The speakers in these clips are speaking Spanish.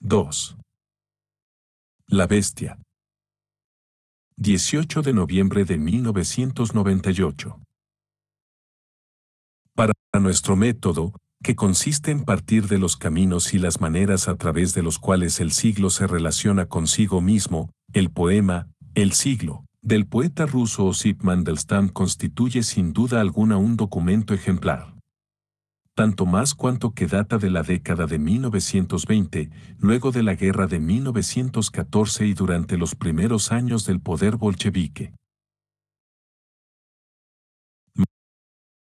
2. La bestia. 18 de noviembre de 1998. Para nuestro método, que consiste en partir de los caminos y las maneras a través de los cuales el siglo se relaciona consigo mismo, el poema, El siglo, del poeta ruso Osip Mandelstam constituye sin duda alguna un documento ejemplar. Tanto más cuanto que data de la década de 1920, luego de la guerra de 1914 y durante los primeros años del poder bolchevique.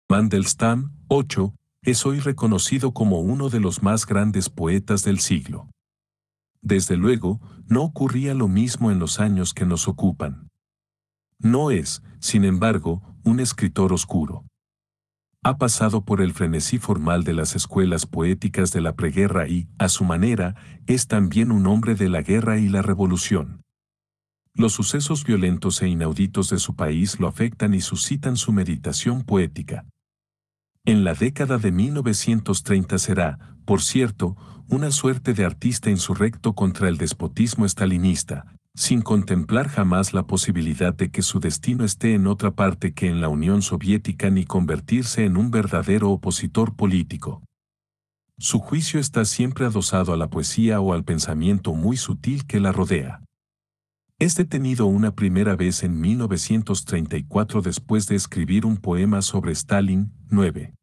Mandelstam, 8, es hoy reconocido como uno de los más grandes poetas del siglo. Desde luego, no ocurría lo mismo en los años que nos ocupan. No es, sin embargo, un escritor oscuro. Ha pasado por el frenesí formal de las escuelas poéticas de la preguerra y, a su manera, es también un hombre de la guerra y la revolución. Los sucesos violentos e inauditos de su país lo afectan y suscitan su meditación poética. En la década de 1930 será, por cierto, una suerte de artista insurrecto contra el despotismo estalinista, sin contemplar jamás la posibilidad de que su destino esté en otra parte que en la Unión Soviética ni convertirse en un verdadero opositor político. Su juicio está siempre adosado a la poesía o al pensamiento muy sutil que la rodea. Es detenido una primera vez en 1934 después de escribir un poema sobre Stalin, 9.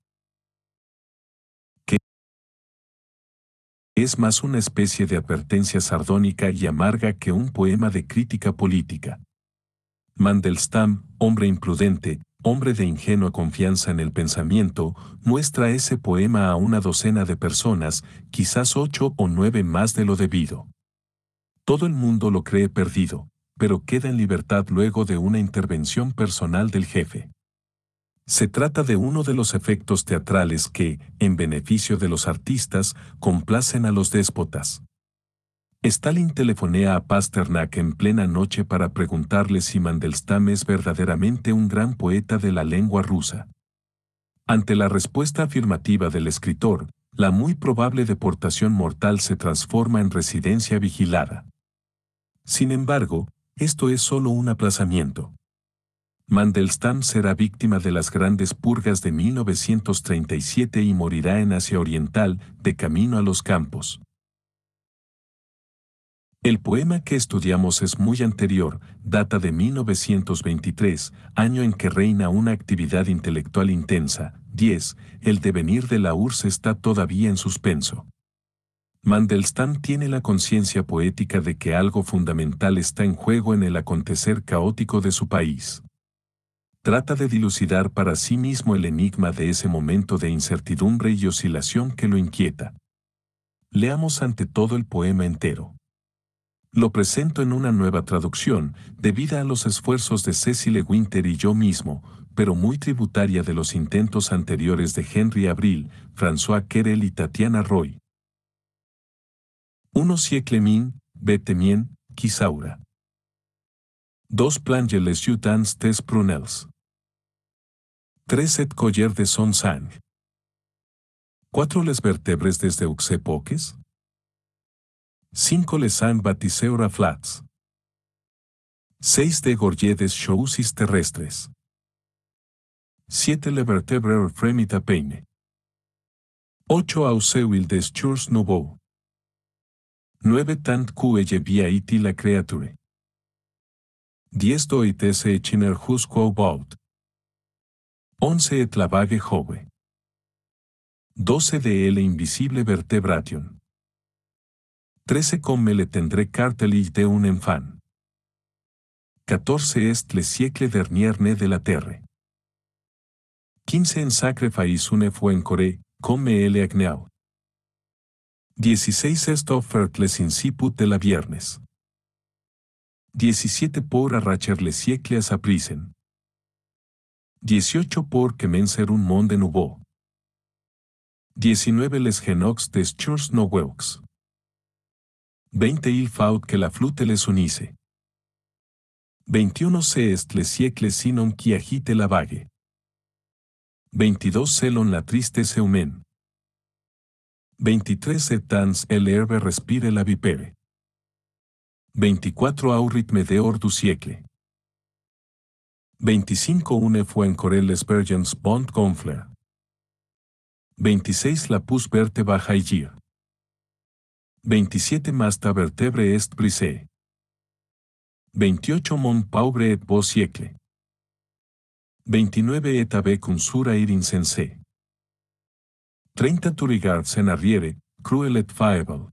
Es más una especie de advertencia sardónica y amarga que un poema de crítica política. Mandelstam, hombre imprudente, hombre de ingenua confianza en el pensamiento, muestra ese poema a una docena de personas, quizás 8 o 9 más de lo debido. Todo el mundo lo cree perdido, pero queda en libertad luego de una intervención personal del jefe. Se trata de uno de los efectos teatrales que, en beneficio de los artistas, complacen a los déspotas. Stalin telefonea a Pasternak en plena noche para preguntarle si Mandelstam es verdaderamente un gran poeta de la lengua rusa. Ante la respuesta afirmativa del escritor, la muy probable deportación mortal se transforma en residencia vigilada. Sin embargo, esto es solo un aplazamiento. Mandelstam será víctima de las grandes purgas de 1937 y morirá en Asia Oriental, de camino a los campos. El poema que estudiamos es muy anterior, data de 1923, año en que reina una actividad intelectual intensa. 10. El devenir de la URSS está todavía en suspenso. Mandelstam tiene la conciencia poética de que algo fundamental está en juego en el acontecer caótico de su país. Trata de dilucidar para sí mismo el enigma de ese momento de incertidumbre y oscilación que lo inquieta. Leamos ante todo el poema entero. Lo presento en una nueva traducción, debida a los esfuerzos de Cecile Winter y yo mismo, pero muy tributaria de los intentos anteriores de Henry Avril, François Querel y Tatiana Roy. 1 siècle min, betemien, Kisaura. 2 planger les jutans tes prunels. 3 et coller de son sang. 4 les vertebres des deux époques. 5 les sang batiseur flats. 6 de gorger des choses terrestres. 7 le vertebrer fremita peine. 8 auseuil des churs nouveaux. 9 tant que via iti la creature. 10 doites e chiner jusquo baut. 11 et la vague jove. 12 de el invisible vertebration. 13 comme le tendré cartelige de un enfant. 14 est le siècle dernier né de la terre. 15 en sacrifice une fois en coré, comme ele agneau. 16 est offert les inciput de la viernes. 17 por arracher les siècles a prisen. 18 por commencer un monde nouveau. 19 les genox des churs nouveaux. 20 il faut que la flûte les unisse. 21 c'est est le siècle sinon qui agite la vague. 22 selon la tristesse humaine. 23 etans el herbe respire la vipere. 24 au rythme d'or du siècle. 25 une fois encore les bergens bond gonfler. 26 la pus verte baja y 27 masta vertebre est brisé. 28 mon pauvre et beau siècle. 29 et avec un sura ir insensé. 30 tu regards en arrière, cruel et faable.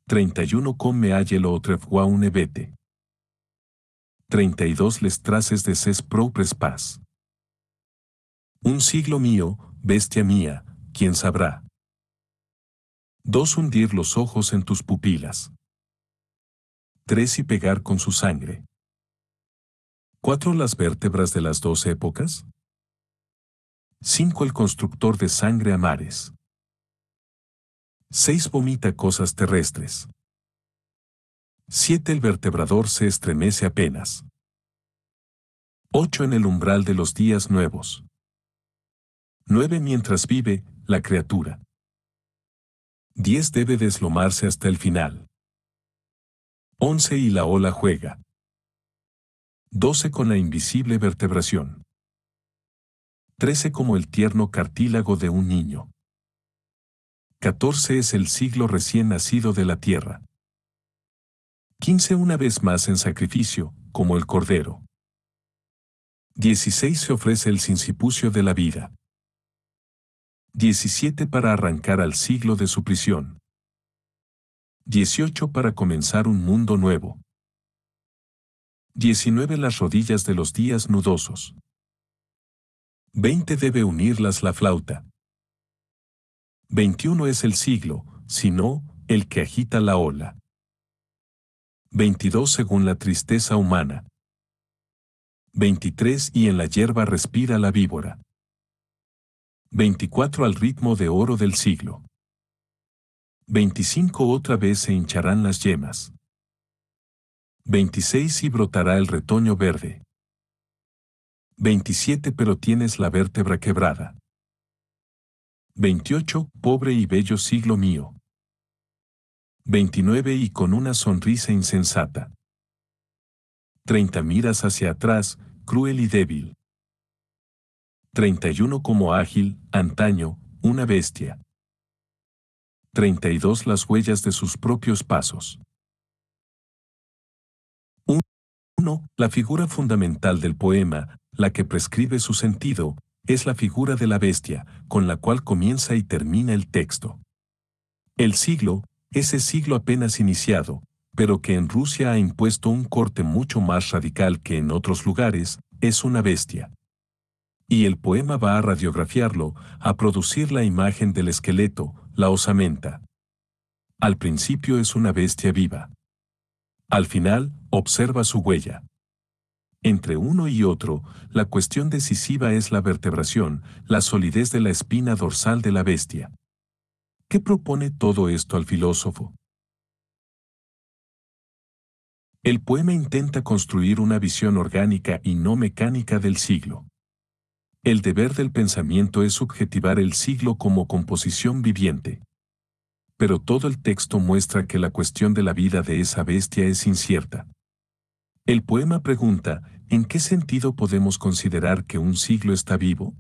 31 com me halle l'autre fois une bête. 32 les traces de ses propres pas. Un siglo mío, bestia mía, ¿quién sabrá? 2 hundir los ojos en tus pupilas. 3 y pegar con su sangre. 4 las vértebras de las dos épocas. 5 el constructor de sangre a mares. 6 vomita cosas terrestres. 7 el vertebrador se estremece apenas. 8 en el umbral de los días nuevos. 9 mientras vive, la criatura. 10 debe deslomarse hasta el final. 11 y la ola juega. 12 con la invisible vertebración. 13 como el tierno cartílago de un niño. 14 es el siglo recién nacido de la tierra. 15 una vez más en sacrificio, como el cordero. 16 se ofrece el sincipucio de la vida. 17 para arrancar al siglo de su prisión. 18 para comenzar un mundo nuevo. 19 las rodillas de los días nudosos. 20 debe unirlas la flauta. 21 es el siglo, si no, el que agita la ola. 22 según la tristeza humana. 23 y en la hierba respira la víbora. 24 al ritmo de oro del siglo. 25 otra vez se hincharán las yemas. 26 y brotará el retoño verde. 27 pero tienes la vértebra quebrada. 28 pobre y bello siglo mío. 29 y con una sonrisa insensata. 30 miras hacia atrás, cruel y débil. 31 como ágil, antaño, una bestia. 32 las huellas de sus propios pasos. 1. La figura fundamental del poema, la que prescribe su sentido, es la figura de la bestia, con la cual comienza y termina el texto. El siglo, ese siglo apenas iniciado, pero que en Rusia ha impuesto un corte mucho más radical que en otros lugares, es una bestia. Y el poema va a radiografiarlo, a producir la imagen del esqueleto, la osamenta. Al principio es una bestia viva. Al final, observa su huella. Entre uno y otro, la cuestión decisiva es la vertebración, la solidez de la espina dorsal de la bestia. ¿Qué propone todo esto al filósofo? El poema intenta construir una visión orgánica y no mecánica del siglo. El deber del pensamiento es subjetivar el siglo como composición viviente. Pero todo el texto muestra que la cuestión de la vida de esa bestia es incierta. El poema pregunta, ¿en qué sentido podemos considerar que un siglo está vivo?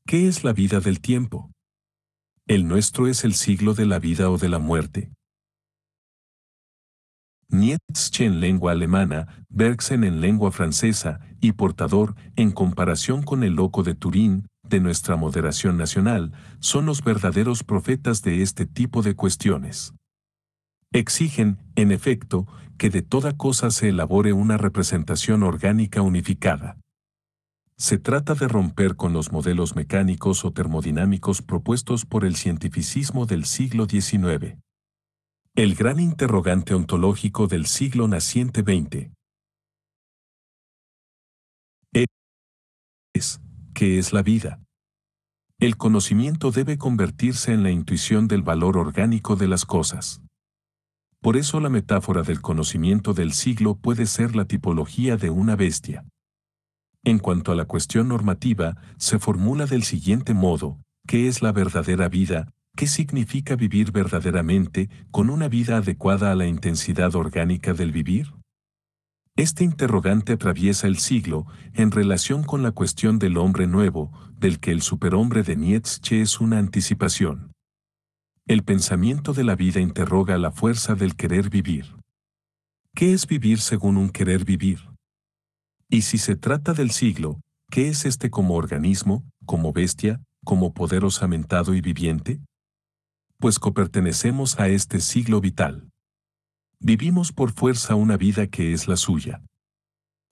¿Qué es la vida del tiempo? ¿El nuestro es el siglo de la vida o de la muerte? Nietzsche en lengua alemana, Bergson en lengua francesa y Portador, en comparación con el loco de Turín, de nuestra moderación nacional, son los verdaderos profetas de este tipo de cuestiones. Exigen, en efecto, que de toda cosa se elabore una representación orgánica unificada. Se trata de romper con los modelos mecánicos o termodinámicos propuestos por el cientificismo del siglo XIX. El gran interrogante ontológico del siglo naciente XX es, ¿qué es la vida? El conocimiento debe convertirse en la intuición del valor orgánico de las cosas. Por eso la metáfora del conocimiento del siglo puede ser la tipología de una bestia. En cuanto a la cuestión normativa, se formula del siguiente modo, ¿qué es la verdadera vida? ¿Qué significa vivir verdaderamente, con una vida adecuada a la intensidad orgánica del vivir? Este interrogante atraviesa el siglo en relación con la cuestión del hombre nuevo, del que el superhombre de Nietzsche es una anticipación. El pensamiento de la vida interroga la fuerza del querer vivir. ¿Qué es vivir según un querer vivir? Y si se trata del siglo, ¿qué es este como organismo, como bestia, como poder osamentado y viviente? Pues copertenecemos a este siglo vital. Vivimos por fuerza una vida que es la suya.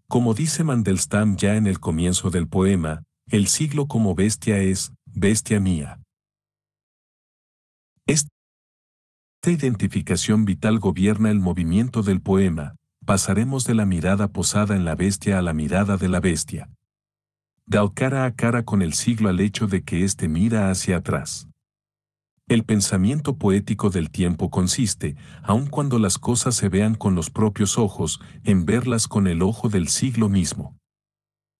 Como dice Mandelstam ya en el comienzo del poema, el siglo como bestia es, bestia mía. Esta identificación vital gobierna el movimiento del poema. Pasaremos de la mirada posada en la bestia a la mirada de la bestia. Del cara a cara con el siglo al hecho de que éste mira hacia atrás. El pensamiento poético del tiempo consiste, aun cuando las cosas se vean con los propios ojos, en verlas con el ojo del siglo mismo.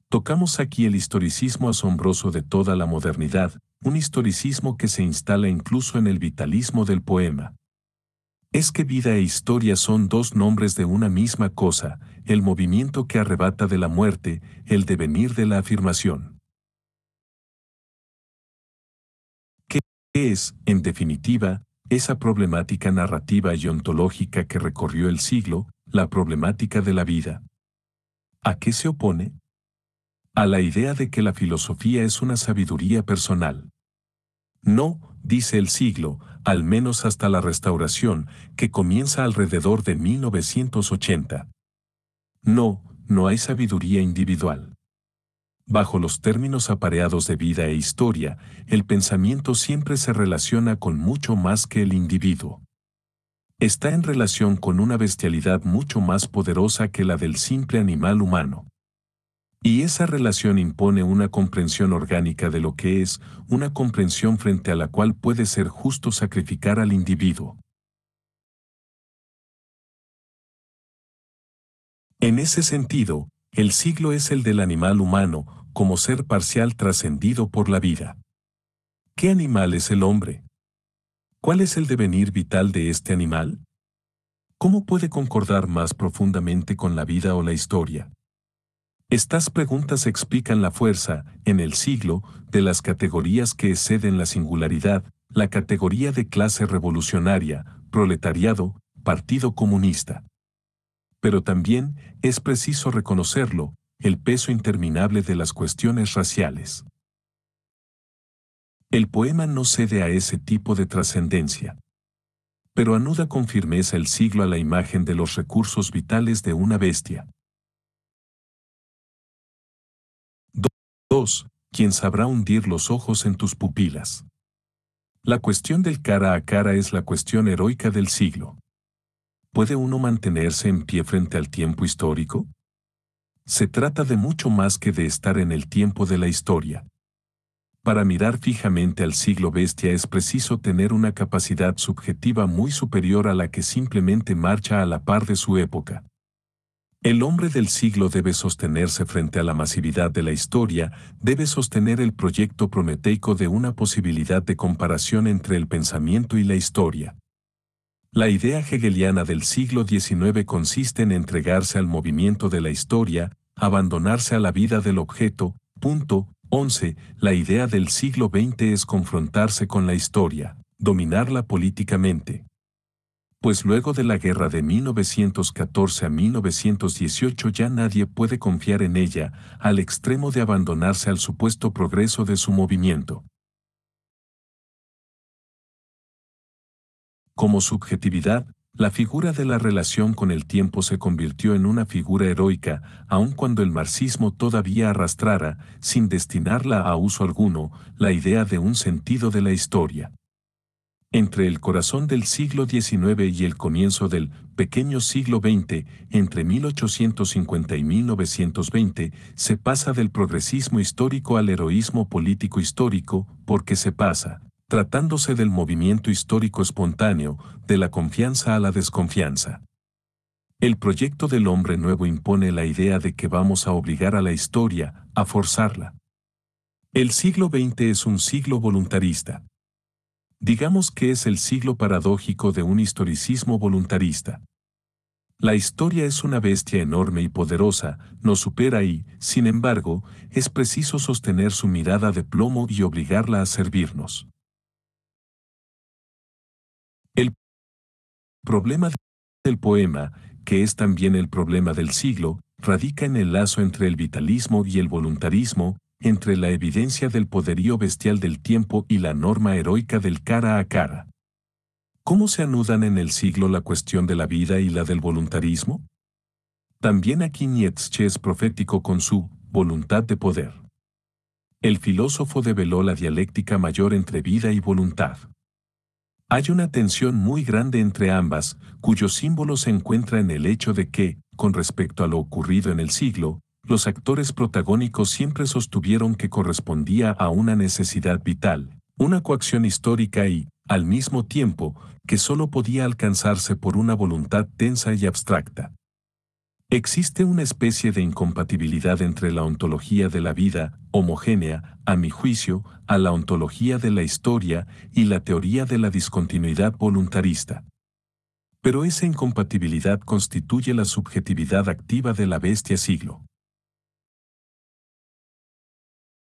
Tocamos aquí el historicismo asombroso de toda la modernidad, un historicismo que se instala incluso en el vitalismo del poema. Es que vida e historia son dos nombres de una misma cosa, el movimiento que arrebata de la muerte, el devenir de la afirmación. ¿Qué es, en definitiva, esa problemática narrativa y ontológica que recorrió el siglo, la problemática de la vida? ¿A qué se opone? A la idea de que la filosofía es una sabiduría personal. No, dice el siglo, al menos hasta la Restauración, que comienza alrededor de 1980. No, no hay sabiduría individual. Bajo los términos apareados de vida e historia, el pensamiento siempre se relaciona con mucho más que el individuo. Está en relación con una bestialidad mucho más poderosa que la del simple animal humano. Y esa relación impone una comprensión orgánica de lo que es, una comprensión frente a la cual puede ser justo sacrificar al individuo. En ese sentido, el siglo es el del animal humano, como ser parcial trascendido por la vida. ¿Qué animal es el hombre? ¿Cuál es el devenir vital de este animal? ¿Cómo puede concordar más profundamente con la vida o la historia? Estas preguntas explican la fuerza, en el siglo, de las categorías que exceden la singularidad, la categoría de clase revolucionaria, proletariado, Partido Comunista. Pero también, es preciso reconocerlo, el peso interminable de las cuestiones raciales. El poema no cede a ese tipo de trascendencia, pero anuda con firmeza el siglo a la imagen de los recursos vitales de una bestia. 2. ¿Quién sabrá hundir los ojos en tus pupilas? La cuestión del cara a cara es la cuestión heroica del siglo. ¿Puede uno mantenerse en pie frente al tiempo histórico? Se trata de mucho más que de estar en el tiempo de la historia. Para mirar fijamente al siglo bestia es preciso tener una capacidad subjetiva muy superior a la que simplemente marcha a la par de su época. El hombre del siglo debe sostenerse frente a la masividad de la historia, debe sostener el proyecto prometeico de una posibilidad de comparación entre el pensamiento y la historia. La idea hegeliana del siglo XIX consiste en entregarse al movimiento de la historia, abandonarse a la vida del objeto. Punto 11. La idea del siglo XX es confrontarse con la historia, dominarla políticamente. Pues luego de la guerra de 1914 a 1918 ya nadie puede confiar en ella, al extremo de abandonarse al supuesto progreso de su movimiento. Como subjetividad, la figura de la relación con el tiempo se convirtió en una figura heroica, aun cuando el marxismo todavía arrastrara, sin destinarla a uso alguno, la idea de un sentido de la historia. Entre el corazón del siglo XIX y el comienzo del pequeño siglo XX, entre 1850 y 1920, se pasa del progresismo histórico al heroísmo político histórico, porque se pasa, tratándose del movimiento histórico espontáneo, de la confianza a la desconfianza. El proyecto del hombre nuevo impone la idea de que vamos a obligar a la historia, a forzarla. El siglo XX es un siglo voluntarista. Digamos que es el siglo paradójico de un historicismo voluntarista. La historia es una bestia enorme y poderosa, nos supera y, sin embargo, es preciso sostener su mirada de plomo y obligarla a servirnos. El problema del poema, que es también el problema del siglo, radica en el lazo entre el vitalismo y el voluntarismo, entre la evidencia del poderío bestial del tiempo y la norma heroica del cara a cara. ¿Cómo se anudan en el siglo la cuestión de la vida y la del voluntarismo? También aquí Nietzsche es profético con su voluntad de poder. El filósofo develó la dialéctica mayor entre vida y voluntad. Hay una tensión muy grande entre ambas, cuyo símbolo se encuentra en el hecho de que, con respecto a lo ocurrido en el siglo, los actores protagónicos siempre sostuvieron que correspondía a una necesidad vital, una coacción histórica y, al mismo tiempo, que sólo podía alcanzarse por una voluntad tensa y abstracta. Existe una especie de incompatibilidad entre la ontología de la vida, homogénea, a mi juicio, a la ontología de la historia y la teoría de la discontinuidad voluntarista. Pero esa incompatibilidad constituye la subjetividad activa de la bestia siglo.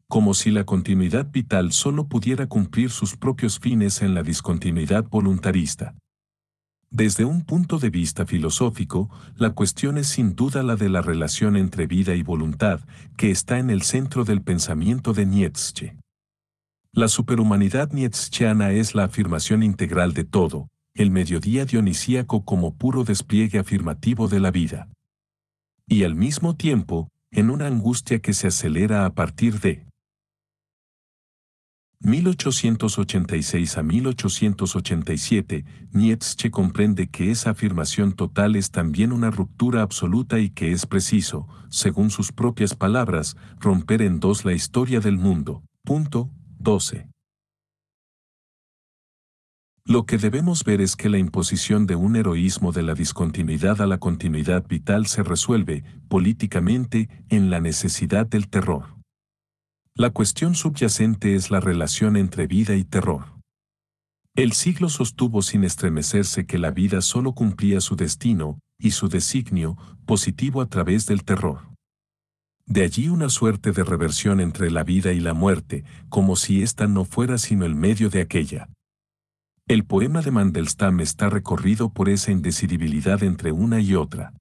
Como si la continuidad vital solo pudiera cumplir sus propios fines en la discontinuidad voluntarista. Desde un punto de vista filosófico, la cuestión es sin duda la de la relación entre vida y voluntad, que está en el centro del pensamiento de Nietzsche. La superhumanidad nietzscheana es la afirmación integral de todo, el mediodía dionisíaco como puro despliegue afirmativo de la vida. Y al mismo tiempo, en una angustia que se acelera a partir de 1886 a 1887, Nietzsche comprende que esa afirmación total es también una ruptura absoluta y que es preciso, según sus propias palabras, romper en dos la historia del mundo. Punto 12. Lo que debemos ver es que la imposición de un heroísmo de la discontinuidad a la continuidad vital se resuelve, políticamente, en la necesidad del terror. La cuestión subyacente es la relación entre vida y terror. El siglo sostuvo sin estremecerse que la vida solo cumplía su destino, y su designio, positivo a través del terror. De allí una suerte de reversión entre la vida y la muerte, como si ésta no fuera sino el medio de aquella. El poema de Mandelstam está recorrido por esa indecidibilidad entre una y otra.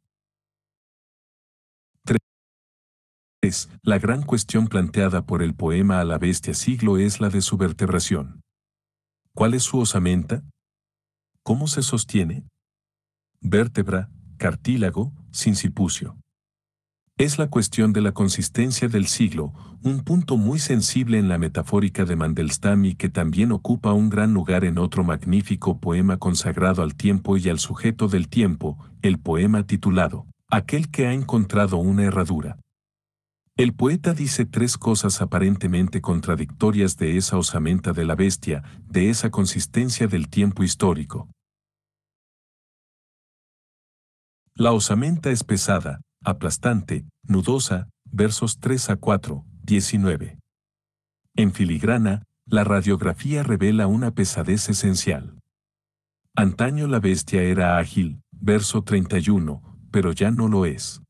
3. La gran cuestión planteada por el poema a la bestia siglo es la de su vertebración. ¿Cuál es su osamenta? ¿Cómo se sostiene? Vértebra, cartílago, sincipucio. Es la cuestión de la consistencia del siglo, un punto muy sensible en la metafórica de Mandelstam y que también ocupa un gran lugar en otro magnífico poema consagrado al tiempo y al sujeto del tiempo, el poema titulado Aquel que ha encontrado una herradura. El poeta dice tres cosas aparentemente contradictorias de esa osamenta de la bestia, de esa consistencia del tiempo histórico. La osamenta es pesada, aplastante, nudosa, versos 3 a 4, 19. En filigrana, la radiografía revela una pesadez esencial. Antaño la bestia era ágil, verso 31, pero ya no lo es.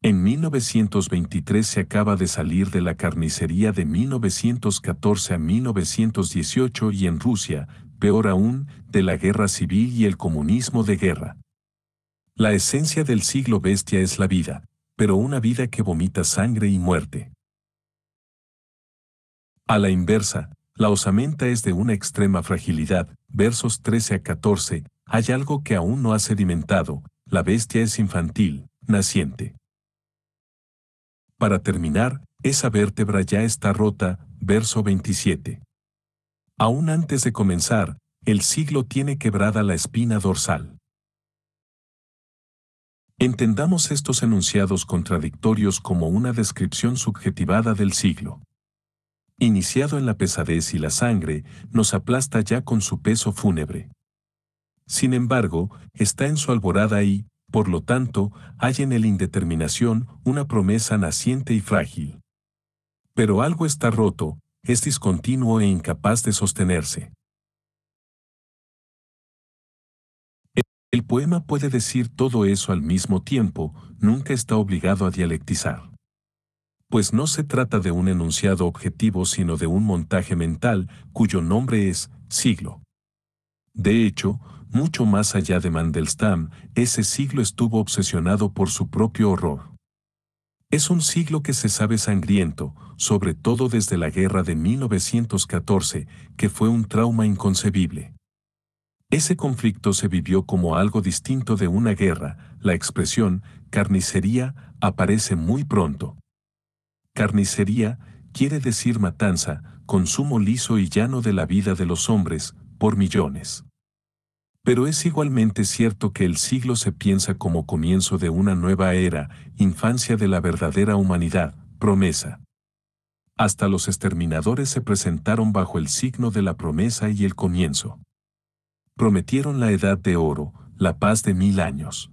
En 1923 se acaba de salir de la carnicería de 1914 a 1918 y en Rusia, peor aún, de la guerra civil y el comunismo de guerra. La esencia del siglo bestia es la vida, pero una vida que vomita sangre y muerte. A la inversa, la osamenta es de una extrema fragilidad, versos 13 a 14, hay algo que aún no ha sedimentado, la bestia es infantil, naciente. Para terminar, esa vértebra ya está rota, verso 27. Aún antes de comenzar, el siglo tiene quebrada la espina dorsal. Entendamos estos enunciados contradictorios como una descripción subjetivada del siglo. Iniciado en la pesadez y la sangre, nos aplasta ya con su peso fúnebre. Sin embargo, está en su alborada y, por lo tanto, hay en él indeterminación, una promesa naciente y frágil. Pero algo está roto, es discontinuo e incapaz de sostenerse. El poema puede decir todo eso al mismo tiempo, nunca está obligado a dialectizar. Pues no se trata de un enunciado objetivo sino de un montaje mental cuyo nombre es siglo. De hecho, mucho más allá de Mandelstam, ese siglo estuvo obsesionado por su propio horror. Es un siglo que se sabe sangriento, sobre todo desde la guerra de 1914, que fue un trauma inconcebible. Ese conflicto se vivió como algo distinto de una guerra, la expresión carnicería aparece muy pronto. Carnicería quiere decir matanza, consumo liso y llano de la vida de los hombres, por millones. Pero es igualmente cierto que el siglo se piensa como comienzo de una nueva era, infancia de la verdadera humanidad, promesa. Hasta los exterminadores se presentaron bajo el signo de la promesa y el comienzo. Prometieron la edad de oro, la paz de 1000 años.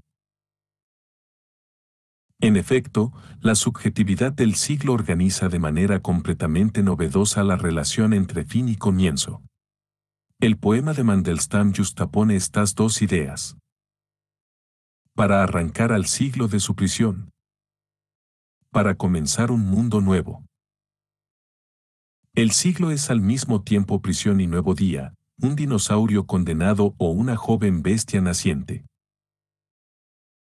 En efecto, la subjetividad del siglo organiza de manera completamente novedosa la relación entre fin y comienzo. El poema de Mandelstam justapone estas dos ideas. Para arrancar al siglo de su prisión. Para comenzar un mundo nuevo. El siglo es al mismo tiempo prisión y nuevo día, un dinosaurio condenado o una joven bestia naciente.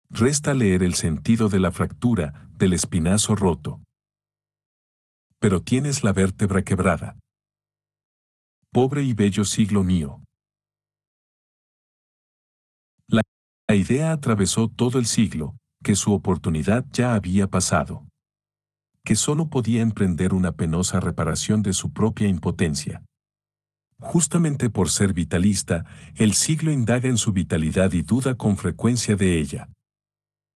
Resta leer el sentido de la fractura, del espinazo roto. Pero tienes la vértebra quebrada. Pobre y bello siglo mío. La idea atravesó todo el siglo, que su oportunidad ya había pasado. Que solo podía emprender una penosa reparación de su propia impotencia. Justamente por ser vitalista, el siglo indaga en su vitalidad y duda con frecuencia de ella.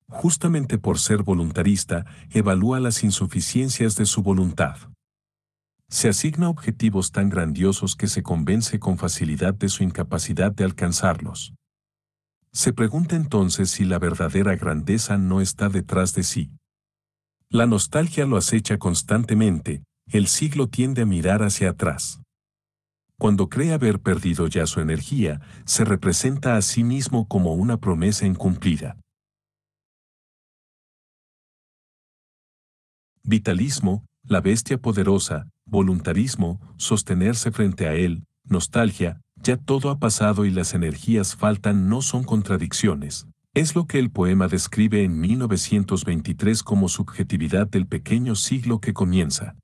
Justamente por ser voluntarista, evalúa las insuficiencias de su voluntad. Se asigna objetivos tan grandiosos que se convence con facilidad de su incapacidad de alcanzarlos. Se pregunta entonces si la verdadera grandeza no está detrás de sí. La nostalgia lo acecha constantemente, el siglo tiende a mirar hacia atrás. Cuando cree haber perdido ya su energía, se representa a sí mismo como una promesa incumplida. Vitalismo, la bestia poderosa, voluntarismo, sostenerse frente a él, nostalgia, ya todo ha pasado y las energías faltan no son contradicciones. Es lo que el poema describe en 1923 como subjetividad del pequeño siglo que comienza.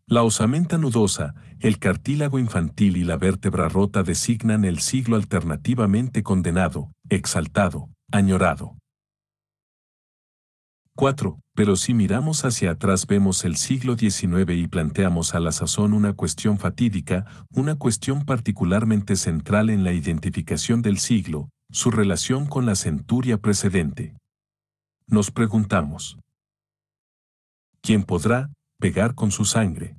La osamenta nudosa, el cartílago infantil y la vértebra rota designan el siglo alternativamente condenado, exaltado, añorado. 4. Pero si miramos hacia atrás vemos el siglo XIX y planteamos a la sazón una cuestión fatídica, una cuestión particularmente central en la identificación del siglo, su relación con la centuria precedente. Nos preguntamos: ¿quién podrá pegar con su sangre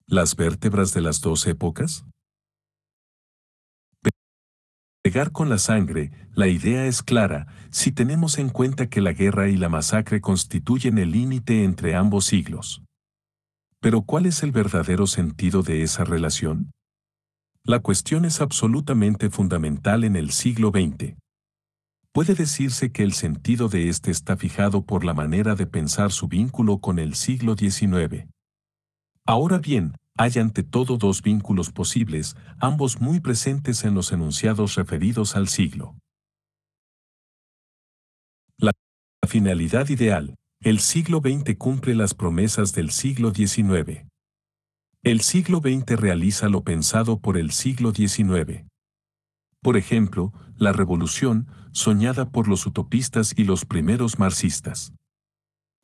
las vértebras de las dos épocas? Pegar con la sangre, la idea es clara, si tenemos en cuenta que la guerra y la masacre constituyen el límite entre ambos siglos. Pero ¿cuál es el verdadero sentido de esa relación? La cuestión es absolutamente fundamental en el siglo XX. Puede decirse que el sentido de este está fijado por la manera de pensar su vínculo con el siglo XIX. Ahora bien, hay ante todo dos vínculos posibles, ambos muy presentes en los enunciados referidos al siglo. La finalidad ideal. El siglo XX cumple las promesas del siglo XIX. El siglo XX realiza lo pensado por el siglo XIX. Por ejemplo, la revolución, soñada por los utopistas y los primeros marxistas.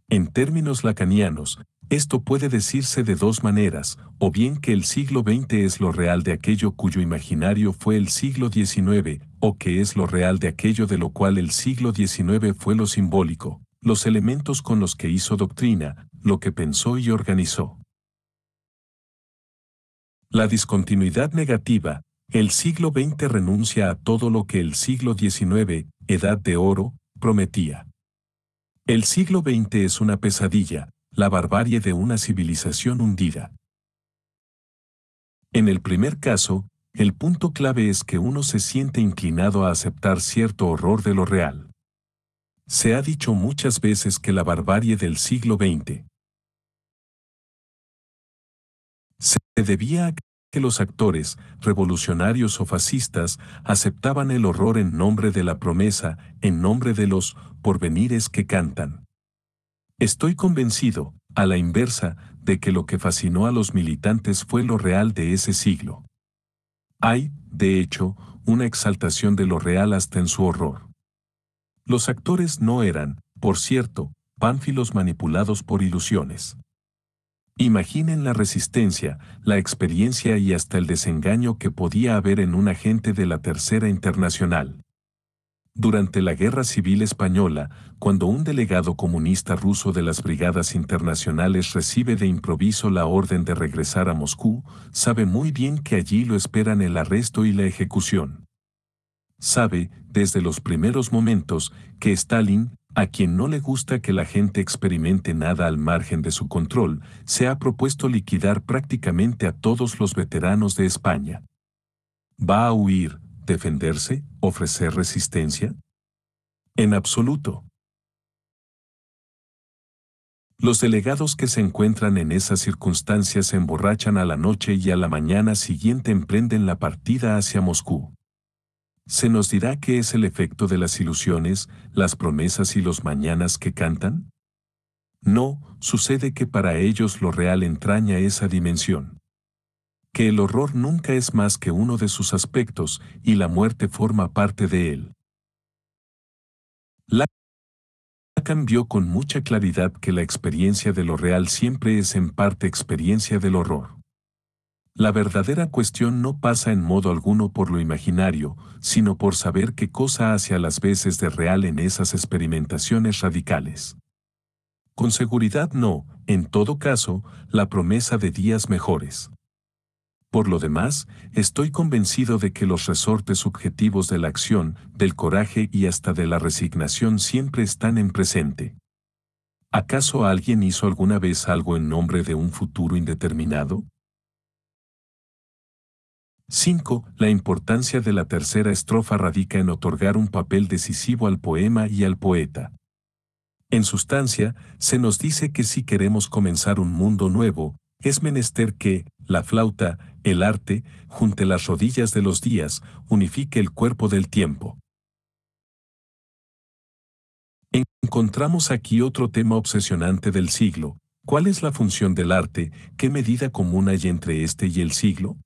En términos lacanianos, esto puede decirse de dos maneras, o bien que el siglo XX es lo real de aquello cuyo imaginario fue el siglo XIX, o que es lo real de aquello de lo cual el siglo XIX fue lo simbólico, los elementos con los que hizo doctrina, lo que pensó y organizó. La discontinuidad negativa. El siglo XX renuncia a todo lo que el siglo XIX, edad de oro, prometía. El siglo XX es una pesadilla, la barbarie de una civilización hundida. En el primer caso, El punto clave es que uno se siente inclinado a aceptar cierto horror de lo real. Se ha dicho muchas veces que la barbarie del siglo XX se debía a que los actores, revolucionarios o fascistas, aceptaban el horror en nombre de la promesa, en nombre de los porvenires que cantan. Estoy convencido, a la inversa, de que lo que fascinó a los militantes fue lo real de ese siglo. Hay, de hecho, una exaltación de lo real hasta en su horror. Los actores no eran, por cierto, pánfilos manipulados por ilusiones. Imaginen la resistencia, la experiencia y hasta el desengaño que podía haber en un agente de la Tercera Internacional. Durante la Guerra Civil Española, cuando un delegado comunista ruso de las Brigadas Internacionales recibe de improviso la orden de regresar a Moscú, sabe muy bien que allí lo esperan el arresto y la ejecución. Sabe, desde los primeros momentos, que Stalin, a quien no le gusta que la gente experimente nada al margen de su control, se ha propuesto liquidar prácticamente a todos los veteranos de España. ¿Va a huir, defenderse, ofrecer resistencia? En absoluto. Los delegados que se encuentran en esas circunstancias se emborrachan a la noche y a la mañana siguiente emprenden la partida hacia Moscú. ¿Se nos dirá qué es el efecto de las ilusiones, las promesas y los mañanas que cantan? No, sucede que para ellos lo real entraña esa dimensión. Que el horror nunca es más que uno de sus aspectos y la muerte forma parte de él. Lacan vio con mucha claridad que la experiencia de lo real siempre es en parte experiencia del horror. La verdadera cuestión no pasa en modo alguno por lo imaginario, sino por saber qué cosa hace a las veces de real en esas experimentaciones radicales. Con seguridad no, en todo caso, la promesa de días mejores. Por lo demás, estoy convencido de que los resortes subjetivos de la acción, del coraje y hasta de la resignación siempre están en presente. ¿Acaso alguien hizo alguna vez algo en nombre de un futuro indeterminado? 5. La importancia de la tercera estrofa radica en otorgar un papel decisivo al poema y al poeta. En sustancia, se nos dice que si queremos comenzar un mundo nuevo, es menester que, la flauta, el arte, junte las rodillas de los días, unifique el cuerpo del tiempo. Encontramos aquí otro tema obsesionante del siglo. ¿Cuál es la función del arte? ¿Qué medida común hay entre este y el siglo?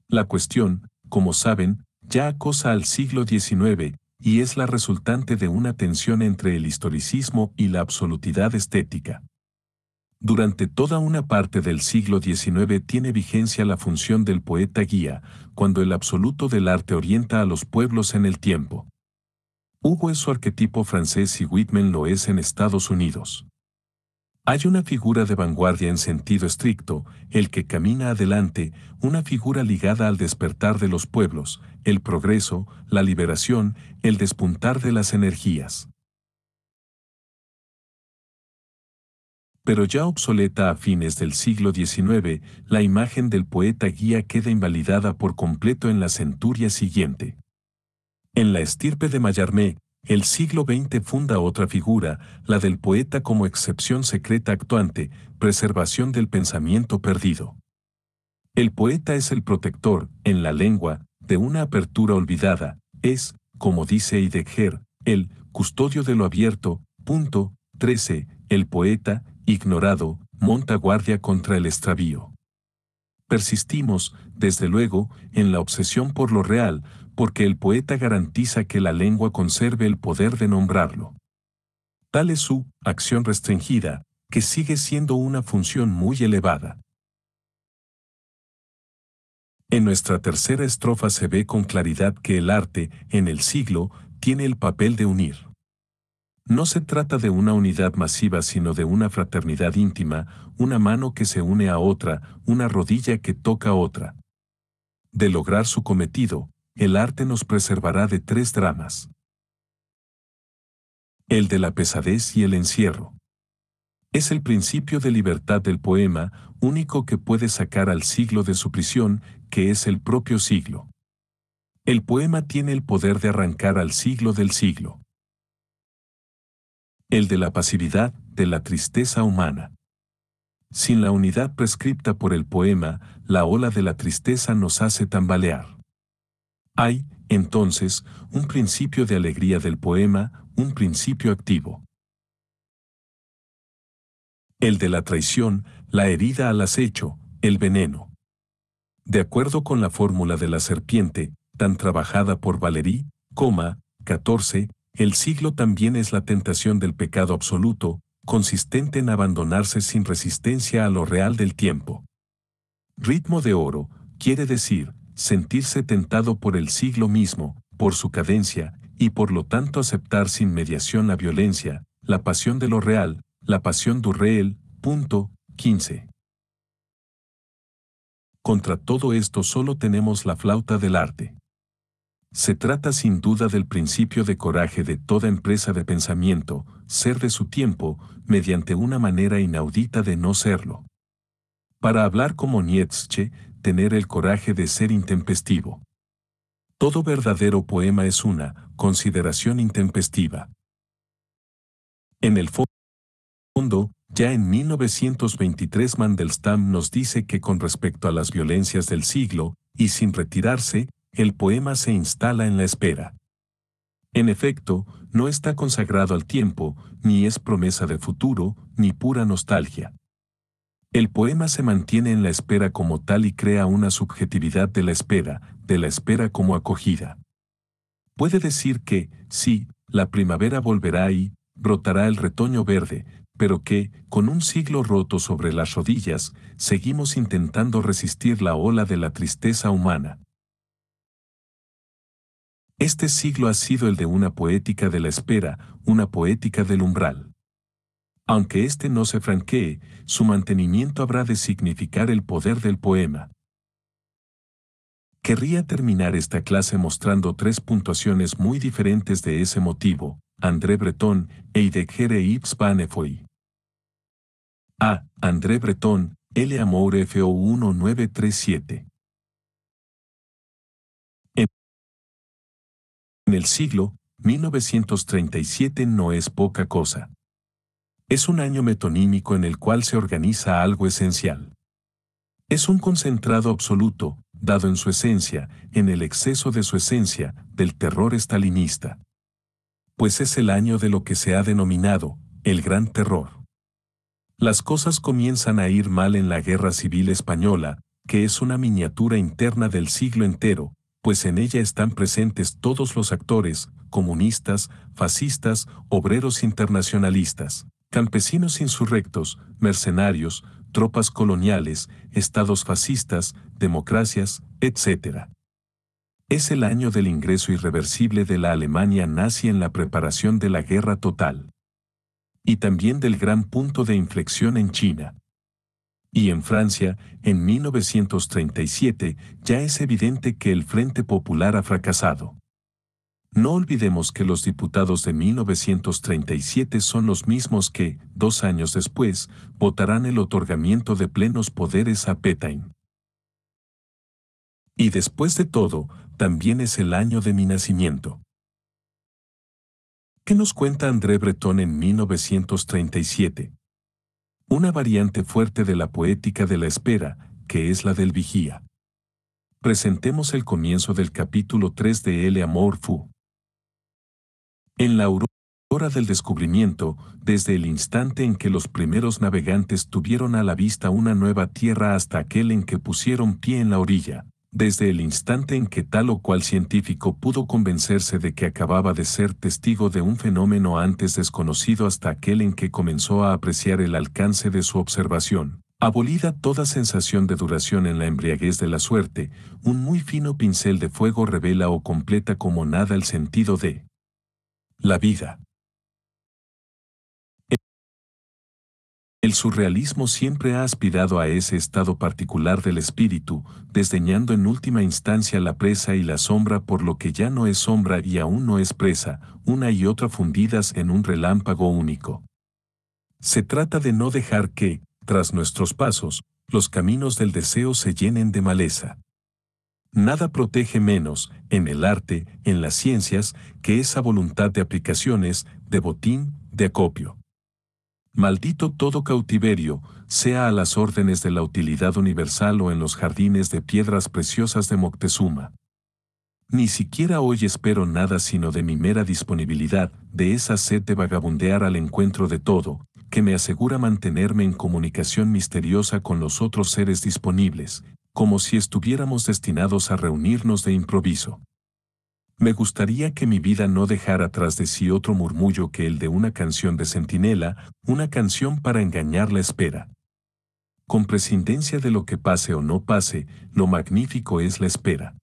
La cuestión, como saben, ya acosa al siglo XIX, y es la resultante de una tensión entre el historicismo y la absolutidad estética. Durante toda una parte del siglo XIX tiene vigencia la función del poeta guía, cuando el absoluto del arte orienta a los pueblos en el tiempo. Hugo es su arquetipo francés y Whitman lo es en Estados Unidos. Hay una figura de vanguardia en sentido estricto, el que camina adelante, una figura ligada al despertar de los pueblos, el progreso, la liberación, el despuntar de las energías. Pero ya obsoleta a fines del siglo XIX, la imagen del poeta guía queda invalidada por completo en la centuria siguiente. En la estirpe de Mallarmé, el siglo XX funda otra figura, la del poeta como excepción secreta actuante, preservación del pensamiento perdido. El poeta es el protector, en la lengua, de una apertura olvidada, es, como dice Heidegger, el custodio de lo abierto. 13. El poeta, ignorado, monta guardia contra el extravío. Persistimos, desde luego, en la obsesión por lo real, porque el poeta garantiza que la lengua conserve el poder de nombrarlo. Tal es su acción restringida, que sigue siendo una función muy elevada. En nuestra tercera estrofa se ve con claridad que el arte, en el siglo, tiene el papel de unir. No se trata de una unidad masiva sino de una fraternidad íntima, una mano que se une a otra, una rodilla que toca a otra. De lograr su cometido, el arte nos preservará de tres dramas. El de la pesadez y el encierro. Es el principio de libertad del poema, único que puede sacar al siglo de su prisión, que es el propio siglo. El poema tiene el poder de arrancar al siglo del siglo. El de la pasividad, de la tristeza humana. Sin la unidad prescripta por el poema, la ola de la tristeza nos hace tambalear. Hay, entonces, un principio de alegría del poema, un principio activo. El de la traición, la herida al acecho, el veneno. De acuerdo con la fórmula de la serpiente, tan trabajada por Valéry, 14, el siglo también es la tentación del pecado absoluto, consistente en abandonarse sin resistencia a lo real del tiempo. Ritmo de oro, quiere decir, sentirse tentado por el siglo mismo, por su cadencia, y por lo tanto aceptar sin mediación la violencia, la pasión de lo real, la pasión du réel. 15. Contra todo esto solo tenemos la flauta del arte. Se trata sin duda del principio de coraje de toda empresa de pensamiento, ser de su tiempo, mediante una manera inaudita de no serlo. Para hablar como Nietzsche, tener el coraje de ser intempestivo. Todo verdadero poema es una consideración intempestiva. En el fondo, ya en 1923 Mandelstam nos dice que con respecto a las violencias del siglo, y sin retirarse, el poema se instala en la espera. En efecto, no está consagrado al tiempo, ni es promesa de futuro, ni pura nostalgia. El poema se mantiene en la espera como tal y crea una subjetividad de la espera como acogida. Puede decir que, sí, la primavera volverá y brotará el retoño verde, pero que, con un siglo roto sobre las rodillas, seguimos intentando resistir la ola de la tristeza humana. Este siglo ha sido el de una poética de la espera, una poética del umbral. Aunque éste no se franquee, su mantenimiento habrá de significar el poder del poema. Querría terminar esta clase mostrando tres puntuaciones muy diferentes de ese motivo, André Breton, Heidegger e Yves Van Effoy. A. André Breton, L. Amour FO 1937. En el siglo, 1937 no es poca cosa. Es un año metonímico en el cual se organiza algo esencial. Es un concentrado absoluto, dado en su esencia, en el exceso de su esencia, del terror estalinista. Pues es el año de lo que se ha denominado, el Gran Terror. Las cosas comienzan a ir mal en la Guerra Civil Española, que es una miniatura interna del siglo entero, pues en ella están presentes todos los actores, comunistas, fascistas, obreros internacionalistas, campesinos insurrectos, mercenarios, tropas coloniales, estados fascistas, democracias, etc. Es el año del ingreso irreversible de la Alemania nazi en la preparación de la guerra total. Y también del gran punto de inflexión en China. Y en Francia, en 1937, ya es evidente que el Frente Popular ha fracasado. No olvidemos que los diputados de 1937 son los mismos que, 2 años después, votarán el otorgamiento de plenos poderes a Pétain. Y después de todo, también es el año de mi nacimiento. ¿Qué nos cuenta André Breton en 1937? Una variante fuerte de la poética de la espera, que es la del vigía. Presentemos el comienzo del capítulo 3 de L. Amour Fou. En la aurora del descubrimiento, desde el instante en que los primeros navegantes tuvieron a la vista una nueva tierra hasta aquel en que pusieron pie en la orilla, desde el instante en que tal o cual científico pudo convencerse de que acababa de ser testigo de un fenómeno antes desconocido hasta aquel en que comenzó a apreciar el alcance de su observación, abolida toda sensación de duración en la embriaguez de la suerte, un muy fino pincel de fuego revela o completa como nada el sentido de la vida. El surrealismo siempre ha aspirado a ese estado particular del espíritu, desdeñando en última instancia la presa y la sombra por lo que ya no es sombra y aún no es presa, una y otra fundidas en un relámpago único. Se trata de no dejar que, tras nuestros pasos, los caminos del deseo se llenen de maleza. Nada protege menos, en el arte, en las ciencias, que esa voluntad de aplicaciones, de botín, de acopio. Maldito todo cautiverio, sea a las órdenes de la utilidad universal o en los jardines de piedras preciosas de Moctezuma. Ni siquiera hoy espero nada sino de mi mera disponibilidad, de esa sed de vagabundear al encuentro de todo, que me asegura mantenerme en comunicación misteriosa con los otros seres disponibles, como si estuviéramos destinados a reunirnos de improviso. Me gustaría que mi vida no dejara tras de sí otro murmullo que el de una canción de centinela, una canción para engañar la espera. Con prescindencia de lo que pase o no pase, lo magnífico es la espera.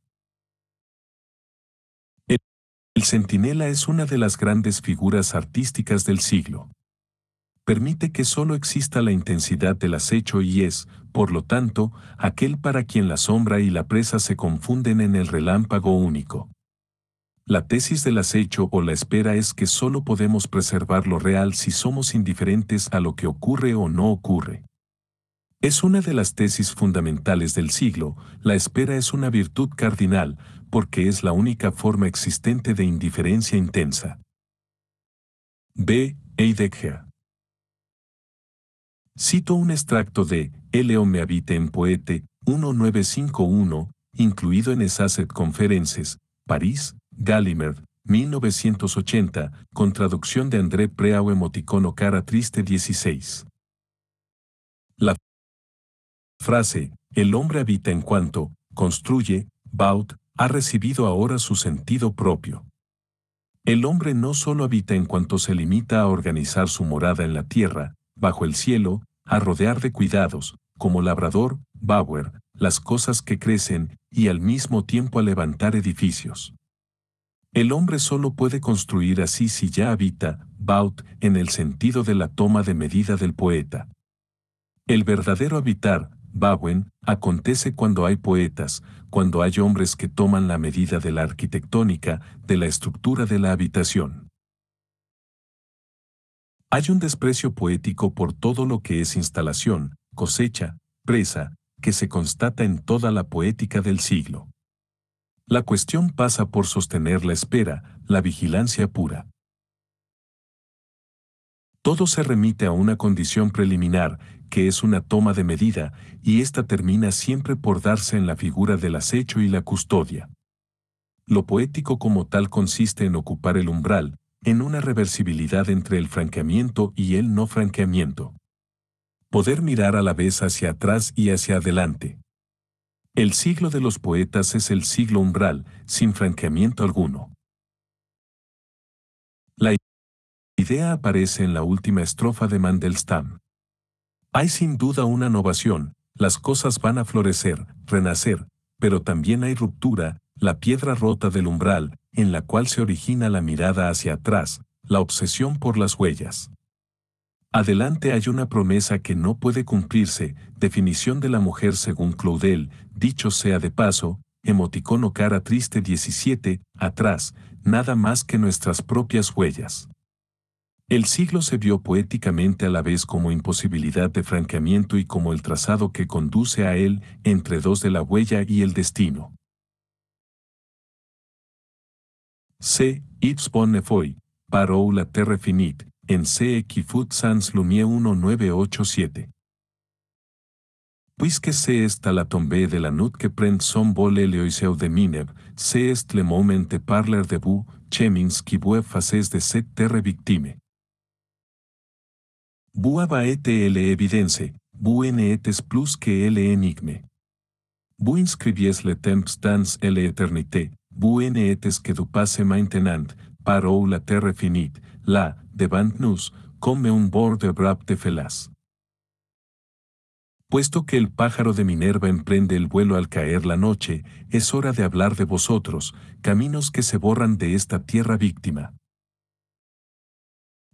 El centinela es una de las grandes figuras artísticas del siglo. Permite que solo exista la intensidad del acecho y es, por lo tanto, aquel para quien la sombra y la presa se confunden en el relámpago único. La tesis del acecho o la espera es que solo podemos preservar lo real si somos indiferentes a lo que ocurre o no ocurre. Es una de las tesis fundamentales del siglo, la espera es una virtud cardinal, porque es la única forma existente de indiferencia intensa. B. Heidegger. Cito un extracto de El homme habite en Poete, 1951, incluido en Essayes Conferences, París, Gallimard, 1980, con traducción de André Preau emoticono cara triste 16. La frase, el hombre habita en cuanto, construye, baut, ha recibido ahora su sentido propio. El hombre no solo habita en cuanto se limita a organizar su morada en la tierra, bajo el cielo, a rodear de cuidados, como labrador, Bauer, las cosas que crecen, y al mismo tiempo a levantar edificios. El hombre solo puede construir así si ya habita, baut, en el sentido de la toma de medida del poeta. El verdadero habitar, bauen, acontece cuando hay poetas, cuando hay hombres que toman la medida de la arquitectónica, de la estructura de la habitación. Hay un desprecio poético por todo lo que es instalación, cosecha, presa, que se constata en toda la poética del siglo. La cuestión pasa por sostener la espera, la vigilancia pura. Todo se remite a una condición preliminar, que es una toma de medida, y ésta termina siempre por darse en la figura del acecho y la custodia. Lo poético como tal consiste en ocupar el umbral, en una reversibilidad entre el franqueamiento y el no franqueamiento. Poder mirar a la vez hacia atrás y hacia adelante. El siglo de los poetas es el siglo umbral, sin franqueamiento alguno. La idea aparece en la última estrofa de Mandelstam. Hay sin duda una novación, las cosas van a florecer, renacer, pero también hay ruptura, la piedra rota del umbral, en la cual se origina la mirada hacia atrás, la obsesión por las huellas. Adelante hay una promesa que no puede cumplirse, definición de la mujer según Claudel, dicho sea de paso, emoticono cara triste 17, atrás, nada más que nuestras propias huellas. El siglo se vio poéticamente a la vez como imposibilidad de franqueamiento y como el trazado que conduce a él entre dos de la huella y el destino. C. Yves Bonnefoy, Parou la terre finite, en C. qui fut sans lumière 1987. Puisque c'est est la tombée de la nuit que prend son vol l'Élisée de Minerve, c'est est le moment de parler de vous, chemins qui vous faces de cette terre victime. Vous avez le evidence, vous n'êtes plus que l'énigme. Vous inscriviez le temps dans l'éternité, vous n'êtes que du passé maintenant, parou la terre finite, là, devant nous, comme un bord de brave de felas. Puesto que el pájaro de Minerva emprende el vuelo al caer la noche, es hora de hablar de vosotros, caminos que se borran de esta tierra víctima.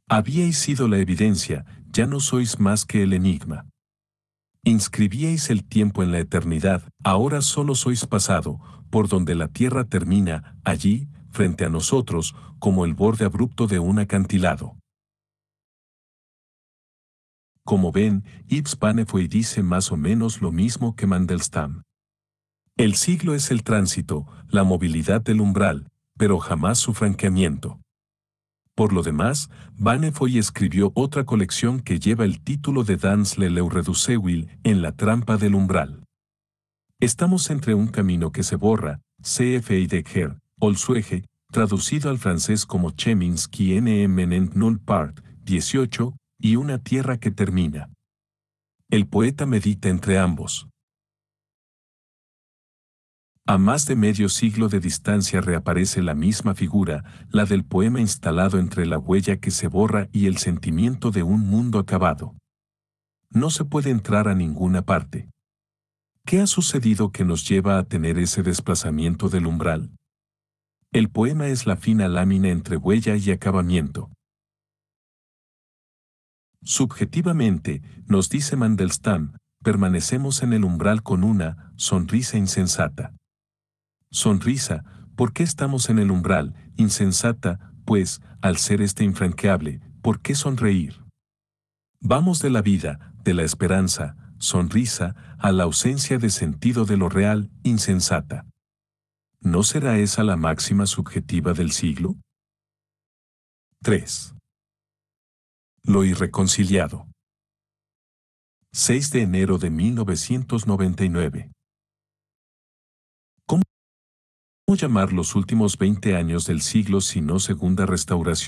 Habíais sido la evidencia, ya no sois más que el enigma. Inscribíais el tiempo en la eternidad, ahora solo sois pasado, por donde la tierra termina, allí, frente a nosotros, como el borde abrupto de un acantilado. Como ven, Yves Banefoy dice más o menos lo mismo que Mandelstam. El siglo es el tránsito, la movilidad del umbral, pero jamás su franqueamiento. Por lo demás, Banefoy escribió otra colección que lleva el título de Dans le l'Eureducewil en la trampa del umbral. Estamos entre un camino que se borra, CFI de Ger, Olsuege, traducido al francés como Chemins qui en nulle part, 18, y una tierra que termina. El poeta medita entre ambos. A más de medio siglo de distancia reaparece la misma figura, la del poema instalado entre la huella que se borra y el sentimiento de un mundo acabado. No se puede entrar a ninguna parte. ¿Qué ha sucedido que nos lleva a tener ese desplazamiento del umbral? El poema es la fina lámina entre huella y acabamiento. Subjetivamente, nos dice Mandelstam, permanecemos en el umbral con una sonrisa insensata. Sonrisa, ¿por qué estamos en el umbral? Insensata, pues, al ser este infranqueable, ¿por qué sonreír? Vamos de la vida, de la esperanza, sonrisa, a la ausencia de sentido de lo real, insensata. ¿No será esa la máxima subjetiva del siglo? 3. Lo irreconciliado. 6 de enero de 1999. ¿Cómo llamar los últimos 20 años del siglo si no segunda restauración?